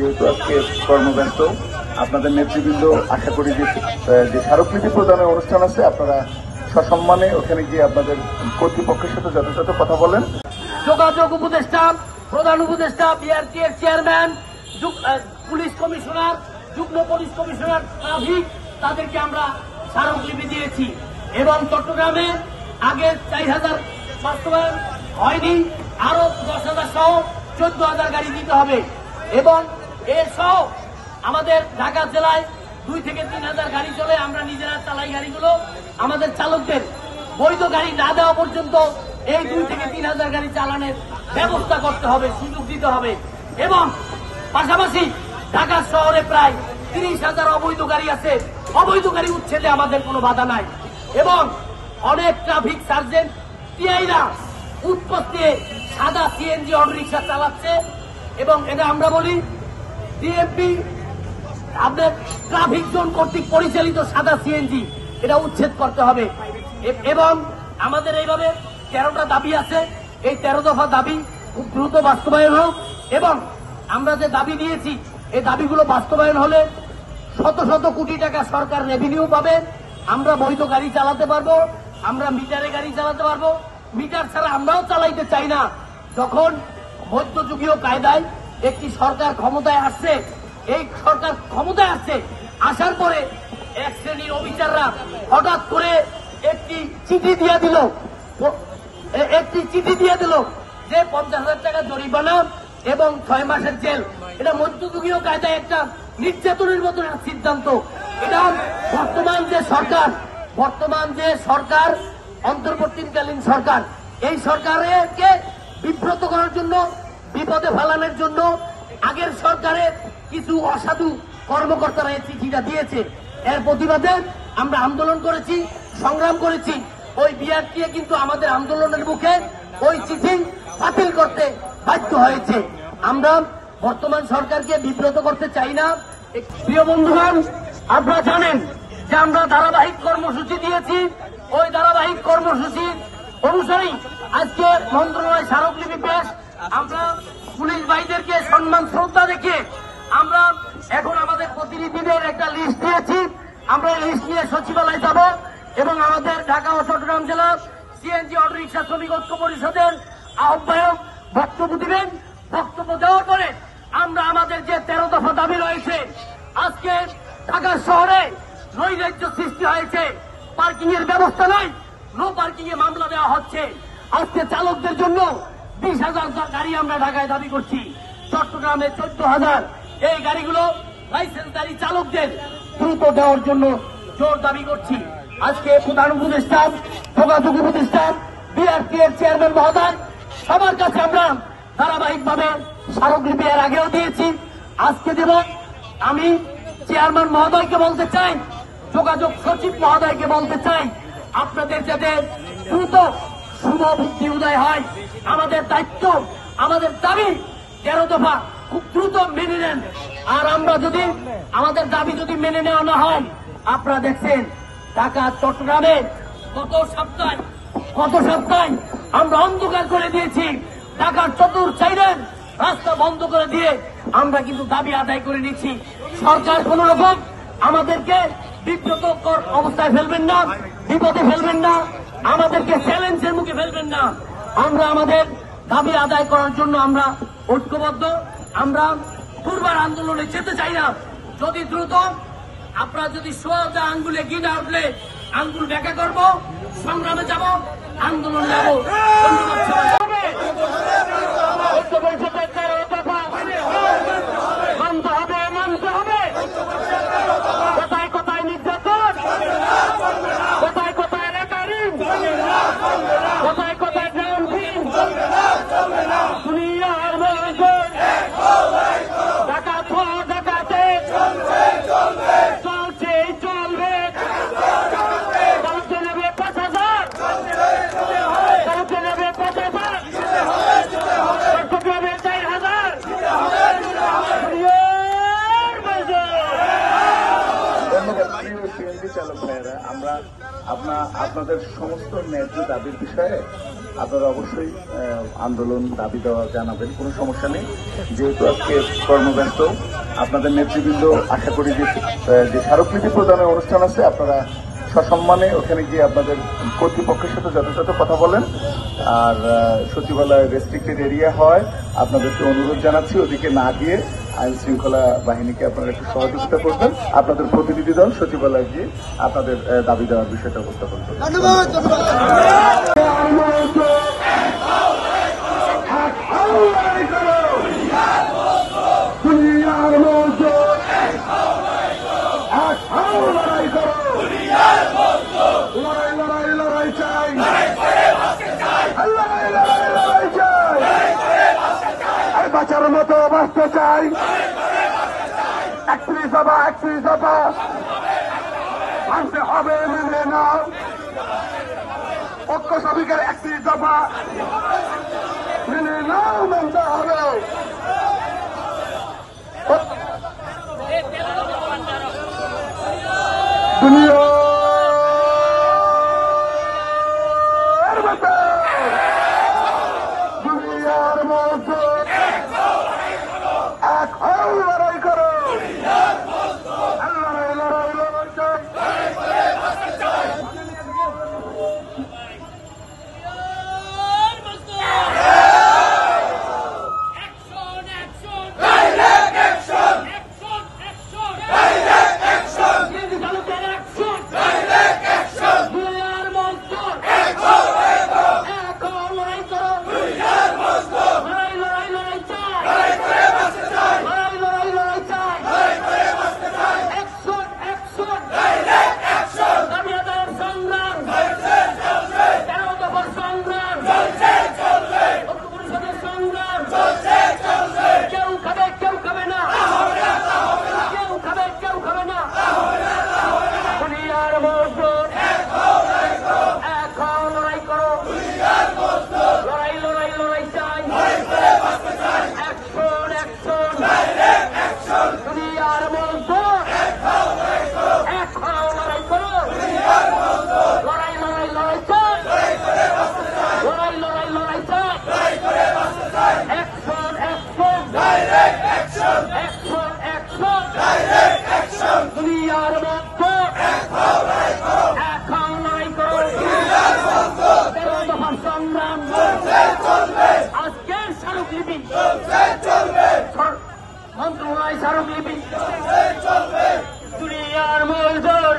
যেহেতু আজকে কর্মব্যস্ত, আপনাদের নেতৃবৃন্দ আশা করি যে স্মারকলিপি প্রদানের অনুষ্ঠান আছে, আপনারা সসম্মানে ওখানে গিয়ে আপনাদের কর্তৃপক্ষের সাথে যথাযথ কথা বলেন। যোগাযোগ উপদেষ্টা, প্রধান উপদেষ্টা, বিআরটি এর চেয়ারম্যান, পুলিশ কমিশনার, যুগ্ম পুলিশ কমিশনার, ট্রাফিক, তাদেরকে আমরা স্মারকলিপি দিয়েছি। এবং চট্টগ্রামে আগে 4,000 বাস্তবায়ন হয়নি, আরো 10,000 সহ 14,000 গাড়ি দিতে হবে। এবং এর সহ আমাদের ঢাকা জেলায় 2 থেকে 3,000 গাড়ি চলে, আমরা নিজেরা চালাই গাড়িগুলো। আমাদের চালকদের বৈধ গাড়ি না দেওয়া পর্যন্ত এই 2 থেকে 3,000 গাড়ি চালানোর ব্যবস্থা করতে হবে, সুযোগ দিতে হবে। এবং পাশাপাশি ঢাকা শহরে প্রায় 30,000 অবৈধ গাড়ি আছে, অবৈধ গাড়ি উচ্ছেদে আমাদের কোনো বাধা নাই। এবং অনেক ট্রাফিক সার্জেন্ট টিআইরা উৎপত্তি সাদা সিএনজি অটোরিকশা চালাচ্ছে। এবং এটা আমরা বলি ডিএমপি আপনার ট্রাফিক জোন কর্তৃক পরিচালিত সাদা সিএনজি, এটা উচ্ছেদ করতে হবে। এবং আমাদের এইভাবে 13টা দাবি আছে, এই 13 দফা দাবি খুব দ্রুত বাস্তবায়ন হোক। এবং আমরা যে দাবি দিয়েছি এই দাবিগুলো বাস্তবায়ন হলে শত শত কোটি টাকা সরকার রেভিনিউ পাবে, আমরা বৈধ গাড়ি চালাতে পারবো, আমরা মিটারে গাড়ি চালাতে পারবো। মিটার ছাড়া আমরাও চালাইতে চাই না। যখন মধ্যযুগীয় কায়দায় একটি সরকার ক্ষমতায় আসছে, এই সরকার ক্ষমতায় আসছে, আসার পরে এক শ্রেণীর অফিসাররা হঠাৎ করে একটি চিঠি দিয়ে দিল যে 50,000 টাকা জরিমানা এবং 6 মাসের জেল। এটা মধ্যযুগীয় কায়দায় একটা নির্যাতনের মতো সিদ্ধান্ত। এটা বর্তমান যে সরকার অন্তর্বর্তীকালীন সরকার, এই সরকারকে বিব্রত করার জন্য, বিপদে ফেলানোর জন্য আগের সরকারের কিছু অসাধু কর্মকর্তারা এই চিঠিটা দিয়েছে। এর প্রতিবাদে আমরা আন্দোলন করেছি, সংগ্রাম করেছি। ওই বিআরটিএ কিন্তু আমাদের আন্দোলনের মুখে ওই চিঠি বাতিল করতে বাধ্য হয়েছে। আমরা বর্তমান সরকারকে বিব্রত করতে চাই না। প্রিয় বন্ধুগণ, আপনারা জানেন যে আমরা ধারাবাহিক কর্মসূচি দিয়েছি। ওই ধারাবাহিক কর্মসূচির অনুসারেই আজকে মন্ত্রণালয় স্মারকলিপি পেশ। আমরা পুলিশ ভাইদেরকে সম্মান শ্রদ্ধা দেখে আমরা এখন আমাদের প্রতিনিধিদের একটা লিস্ট দিয়েছি। আমরা এই লিস্ট নিয়ে সচিবালয়ে যাব এবং আমাদের ঢাকা ও চট্টগ্রাম জেলা সিএনজি অটোরিকশা শ্রমিক ঐক্য পরিষদের আহ্বায়ক বক্তব্য দিবেন। বক্তব্য দেওয়ার পরে আমরা আমাদের যে 13 দফা দাবি রয়েছে, আজকে ঢাকা শহরে নৈরাজ্য সৃষ্টি হয়েছে, পার্কিং এর ব্যবস্থা নাই, নো পার্কিং এ মামলা দেওয়া হচ্ছে। আজকে চালকদের জন্য 20,000 গাড়ি আমরা ঢাকায় দাবি করছি, চট্টগ্রামে 14,000। এই গাড়িগুলো লাইসেন্সধারী চালকদের দ্রুত দেওয়ার জন্য জোর দাবি করছি। আজকে প্রধান উপদেষ্টা, যোগাযোগ উপদেষ্টা, বিআরটি এর চেয়ারম্যান মহোদয়, সবার কাছে আমরা ধারাবাহিকভাবে স্মারকলিপি এর আগেও দিয়েছি, আজকে দেব। আমি চেয়ারম্যান মহোদয়কে বলতে চাই, যোগাযোগ সচিব মহোদয়কে বলতে চাই, আপনাদের যাতে দ্রুত শুভ বুদ্ধি উদয় হয়। আমাদের দায়িত্ব, আমাদের দাবি 13 দফা খুব দ্রুত মেনে নেন। আর আমরা যদি আমাদের দাবি যদি মেনে নেওয়া না হয়, আপনারা দেখছেন ঢাকা চট্টগ্রামে গত সপ্তাহে আমরা অন্ধকার করে দিয়েছি। ঢাকার চতুর সাইডের রাস্তা বন্ধ করে দিয়ে আমরা কিন্তু দাবি আদায় করে নিচ্ছি। সরকার কোন রকম আমাদেরকে বিব্রতকর অবস্থায় ফেলবেন না, বিপদে ফেলবেন না, আমাদেরকে চ্যালেঞ্জের মুখে ফেলবেন না। আমরা আমাদের দাবি আদায় করার জন্য আমরা ঐক্যবদ্ধ। আমরা পূর্বার আন্দোলনে যেতে চাই না। যদি দ্রুত আপনারা যদি সোজা আঙ্গুলে গিয়ে উঠলে আঙ্গুল ব্যাখ্যা করব, সংগ্রামে যাব, আন্দোলন যাব। মানতে হবে। কোথায় কোথায় নির্যাতন, কোথায় কোথায় রেকারিং, কোথায় কোথায় গ্রাউন্ডিং, দুনিয়ার মানুষের ডাকাত ডাকাতে চলছেই চলবে। কালকে নেবে 5,000, কালকে নেবে 5,000, চট্টগ্রামে 4,000। সিএনজি চালক ভাইয়েরা, আমরা আপনাদের সমস্ত ন্যায্য দাবির বিষয়ে আপনারা অবশ্যই আন্দোলন দাবি দেওয়া জানাবেন, কোনো সমস্যা নেই। যেহেতু আজকে কর্মব্যস্ত, আপনাদের নেতৃবৃন্দ আশা করি যে স্মারকলিপি প্রদানের অনুষ্ঠান আছে আপনারা সসম্মানে ওখানে গিয়ে আপনাদের কর্তৃপক্ষের সাথে যথাযথ কথা বলেন। আর সচিবালয় রেস্ট্রিক্টেড এরিয়া হয়, আপনাদেরকে অনুরোধ জানাচ্ছি ওদিকে না গিয়ে আইন শৃঙ্খলা বাহিনীকে আপনারা একটু সহযোগিতা করবেন। আপনাদের প্রতিনিধি দল সচিবালয়ে গিয়ে আপনাদের দাবি দেওয়ার বিষয়টা উপস্থাপন করবেন। বাঁচার মতো বাঁচতে চাই, 31 দফা মানতে হবে, মেনে নাও। ঐক্য শ্রমিকের 31 দফা মেনে নাও, মানতে হবে। দুনিয়ার মতো এক হও, লড়াই করো। লড়াই লড়াই লড়াই চাই। আজকের স্মারকলিপি মন্ত্রণালয় স্মারকলিপি দুনিয়ার মূল জোর